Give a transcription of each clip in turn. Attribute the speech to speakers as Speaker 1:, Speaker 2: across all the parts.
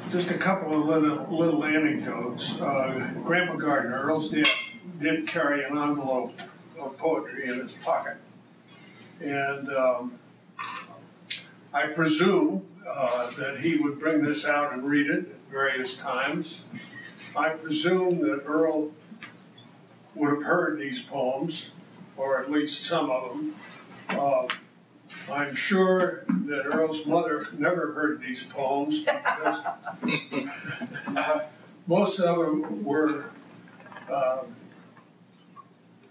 Speaker 1: Just a couple of little anecdotes. Grandpa Gardner, Earl's dad, did carry an envelope of poetry in his pocket. And I presume that he would bring this out and read it at various times. I presume that Earl would have heard these poems, or at least some of them. I'm sure that Earl's mother never heard these poems because most of them were,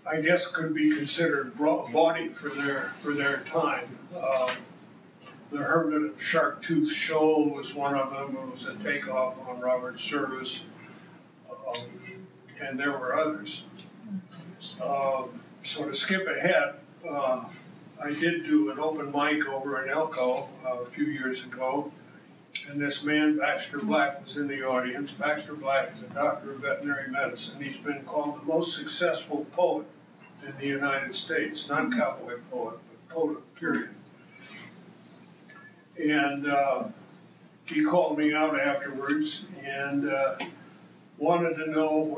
Speaker 1: I guess, could be considered bawdy for their time. The Hermit of Shark-Tooth Shoal was one of them. It was a takeoff on Robert's service, and there were others. So to skip ahead, I did do an open mic over in Elko a few years ago, and this man, Baxter Black, was in the audience. Baxter Black is a doctor of veterinary medicine. He's been called the most successful poet in the United States, not cowboy poet, but poet, period. And he called me out afterwards and wanted to know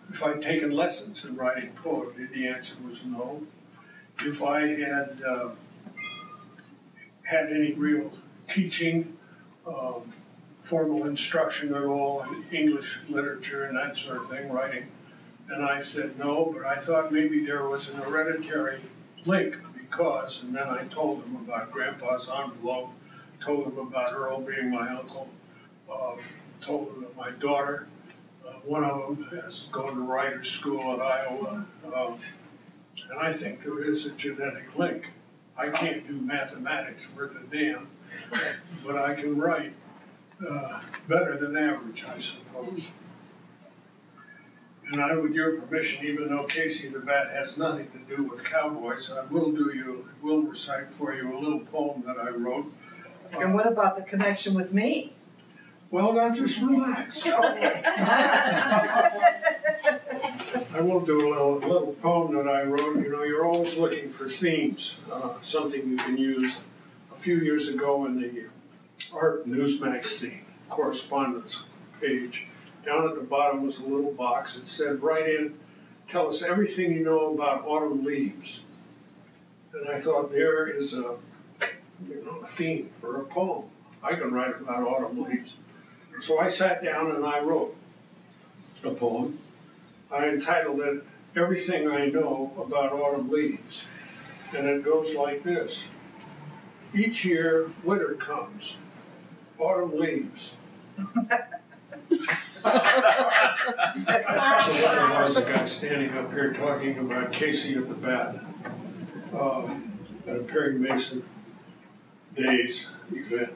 Speaker 1: if I'd taken lessons in writing poetry. The answer was no. If I had had any real teaching, formal instruction at all in English literature and that sort of thing, writing. And I said no, but I thought maybe there was an hereditary link because, and then I told him about Grandpa's envelope, told him about Earl being my uncle, told him that my daughter, one of them, has gone to writer's school at Iowa. And I think there is a genetic link. I can't do mathematics worth a damn, but I can write better than average, I suppose. And I, with your permission, even though Casey the Bat has nothing to do with cowboys, I will recite for you a little poem that I wrote.
Speaker 2: And what about the connection with me?
Speaker 1: Well, now just relax.
Speaker 2: Okay.
Speaker 1: I will do a little poem that I wrote. You know, you're always looking for themes, something you can use. A few years ago in the Art News Magazine correspondence page, down at the bottom was a little box. It said, write in, tell us everything you know about autumn leaves. And I thought, there is a theme for a poem. I can write about autumn leaves. So I sat down and I wrote a poem. I entitled it, Everything I Know About Autumn Leaves. And it goes like this. Each year, winter comes. Autumn leaves. So there was a guy standing up here talking about Casey at the Bat at a Perry Mason Days event.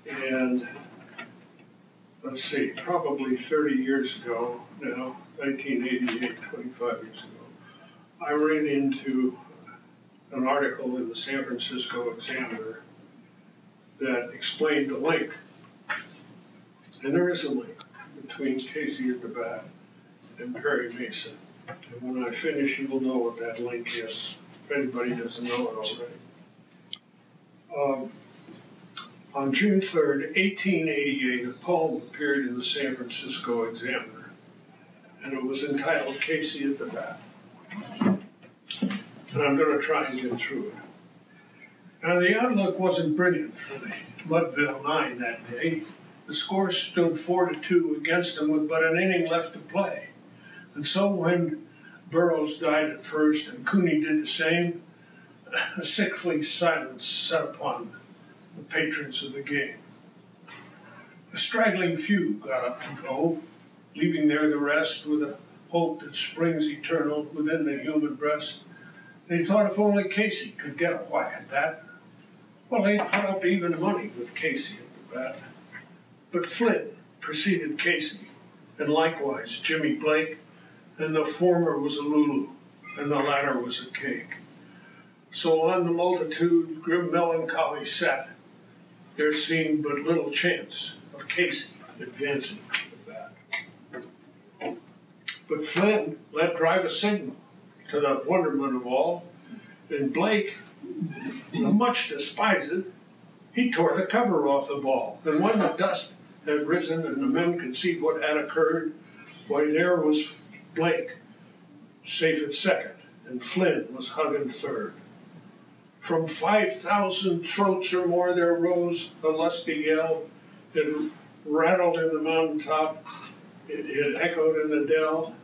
Speaker 1: And let's see, probably 30 years ago now, 1988, 25 years ago, I ran into an article in the San Francisco Examiner that explained the link. And there is a link between Casey at the Bat and Perry Mason. And when I finish, you will know what that link is, if anybody doesn't know it already. On June 3rd, 1888, a poem appeared in the San Francisco Examiner, and it was entitled Casey at the Bat. And I'm going to try and get through it. Now, the outlook wasn't brilliant for the Mudville Nine that day. The score stood 4-2 against them with but an inning left to play. And so when Burroughs died at first and Cooney did the same, a sickly silence set upon the patrons of the game. A straggling few got up to go, leaving there the rest with a hope that springs eternal within the human breast. They thought if only Casey could get a whack at that. Well, they'd put up even money with Casey at the bat. But Flynn preceded Casey, and likewise Jimmy Blake, and the former was a Lulu, and the latter was a cake. So on the multitude grim melancholy sat, there seemed but little chance of Casey advancing the bat. But Flynn let drive a signal to the wonderment of all, and Blake, the much despised, He tore the cover off the ball, and when the dust had risen and the men could see what had occurred, why, there was Blake, safe at second, and Flynn was hugging third. From 5,000 throats or more there rose a lusty yell. It rattled in the mountaintop. It echoed in the dell.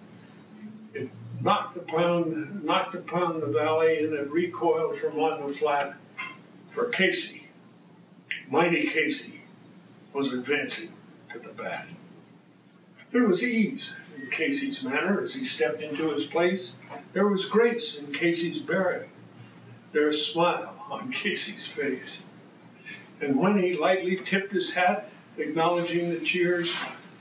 Speaker 1: It knocked upon the valley, and it recoiled from on the flat. For Casey, mighty Casey, was advancing to the bat. There was ease in Casey's manner as he stepped into his place. There was grace in Casey's bearing. There was a smile on Casey's face. And when he lightly tipped his hat, acknowledging the cheers,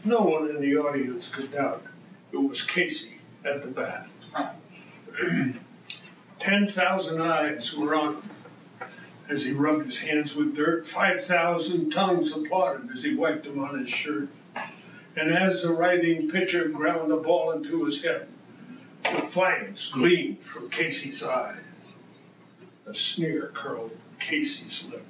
Speaker 1: no one in the audience could doubt it was Casey at the bat. 10,000 eyes were on him as he rubbed his hands with dirt. 5,000 tongues applauded as he wiped them on his shirt. And as the writhing pitcher ground the ball into his head, defiance gleamed from Casey's eyes. A sneer curled Casey's lips.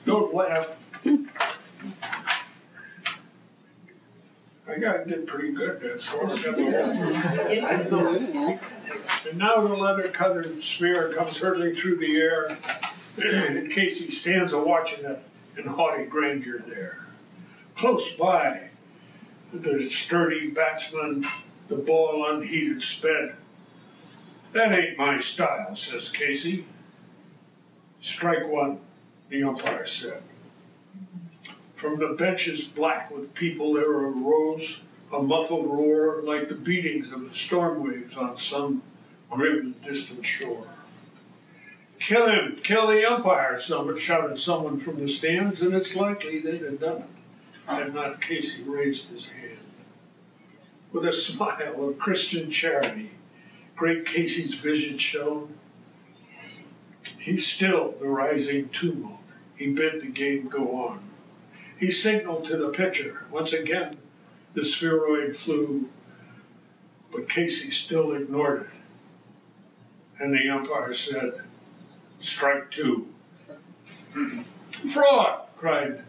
Speaker 1: Don't laugh. I did pretty good that far. And now the leather-covered smear comes hurtling through the air, and Casey stands a-watching it in haughty grandeur there. Close by, the sturdy batsman, the ball unheeded sped. That ain't my style, says Casey. Strike one, the umpire said. From the benches black with people there arose a muffled roar like the beatings of the storm waves on some grim distant shore. Kill him! Kill the umpire! Shouted someone from the stands, and it's likely they'd have done it had not Casey raised his hand. With a smile of Christian charity, great Casey's visage shone. He stilled the rising tumult. He bid the game go on. He signaled to the pitcher. Once again, the spheroid flew, but Casey still ignored it. And the umpire said, "Strike two." "Fraud!" cried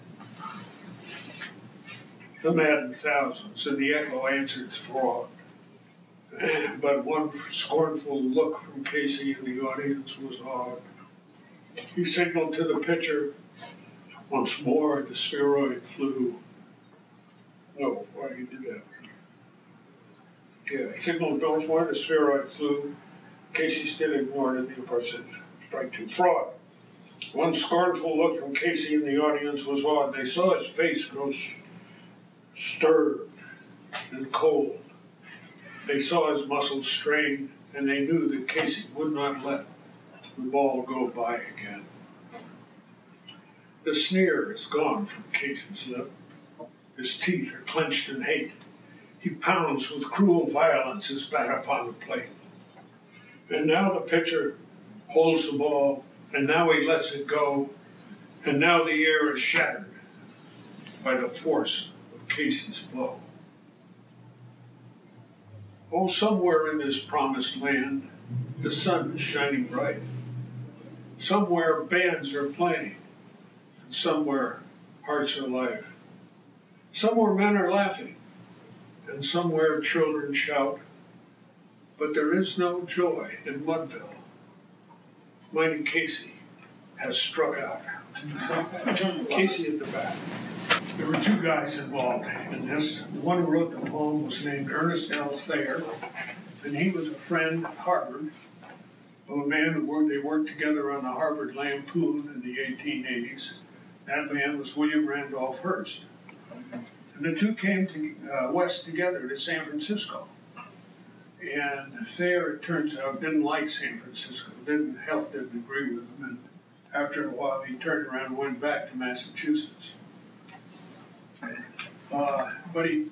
Speaker 1: the maddened thousands, and the echo answered fraud. But one scornful look from Casey in the audience was odd. He signaled to the pitcher. Once more the spheroid flew. No, why did he do that? Yeah, he signaled once more the spheroid flew. Casey still ignored it. The umpire said, "Strike two." Fraud. One scornful look from Casey in the audience was odd. They saw his face grow stern and cold. They saw his muscles strain, and they knew that Casey would not let the ball go by again. The sneer is gone from Casey's lip. His teeth are clenched in hate. He pounds with cruel violence his bat upon the plate. And now the pitcher holds the ball, and now he lets it go, and now the air is shattered by the force of Casey's blow. Oh, somewhere in this promised land, the sun is shining bright. Somewhere bands are playing, and somewhere hearts are live. Somewhere men are laughing, and somewhere children shout. But there is no joy in Mudville. Mighty Casey has struck out. Casey at the bat. There were two guys involved in this. The one who wrote the poem was named Ernest L. Thayer, and he was a friend at Harvard of a man they worked together on the Harvard Lampoon in the 1880s. That man was William Randolph Hearst. And the two came west together to San Francisco. And Thayer, it turns out, didn't like San Francisco. Health didn't agree with him. And after a while, he turned around and went back to Massachusetts. But he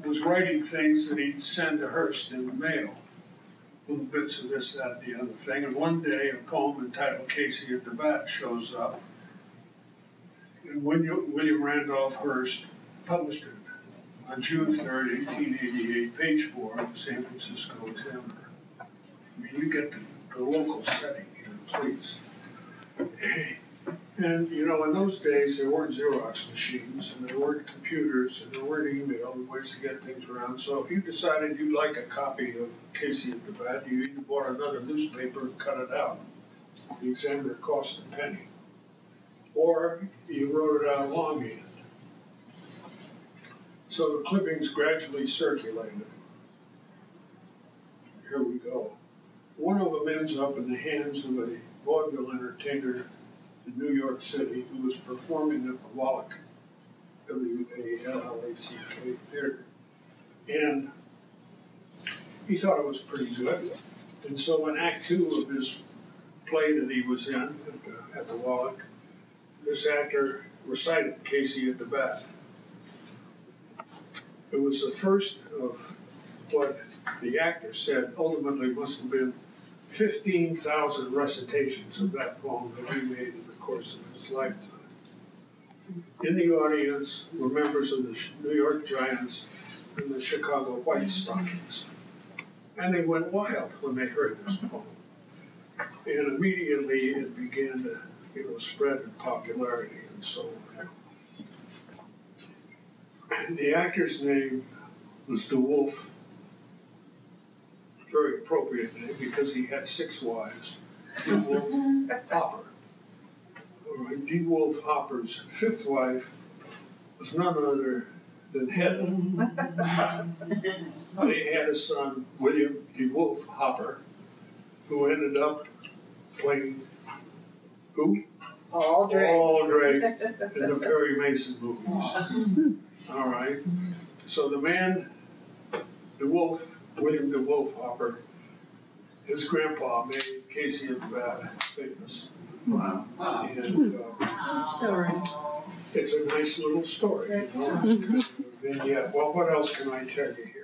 Speaker 1: was writing things that he'd send to Hearst in the mail. Little bits of this, that, and the other thing. And one day, a poem entitled Casey at the Bat shows up. And William Randolph Hearst published it on June 3rd, 1888, page 4 of the San Francisco Examiner. I mean, you get the local setting here, please. And, you know, in those days, there weren't Xerox machines, and there weren't computers, and there weren't email, and ways to get things around. So if you decided you'd like a copy of Casey at the Bat, you either bought another newspaper and cut it out. The Examiner cost a penny. Or you wrote it out longhand. So the clippings gradually circulated. Here we go. One of them ends up in the hands of a vaudeville entertainer in New York City who was performing at the Wallach, W-A-L-L-A-C-K theater. And he thought it was pretty good. And so in Act 2 of his play that he was in at the Wallach, this actor recited Casey at the Bat. It was the first of what the actor said ultimately must have been 15,000 recitations of that poem that he made in the course of his lifetime. In the audience were members of the New York Giants and the Chicago White Stockings. And they went wild when they heard this poem. And immediately it began to, spread in popularity and so on. The actor's name was DeWolf. Very appropriate name because he had 6 wives. DeWolf Hopper. DeWolf Hopper's 5th wife was none other than Hedda. They had a son, William DeWolf Hopper, who ended up playing who?
Speaker 2: All Drake
Speaker 1: in the Perry Mason movies. All right. So the man, William DeWolf Hopper, his grandpa made Casey at the Bat famous.
Speaker 3: Wow.
Speaker 1: And
Speaker 3: Story.
Speaker 1: It's a nice little story. Well, what else can I tell you?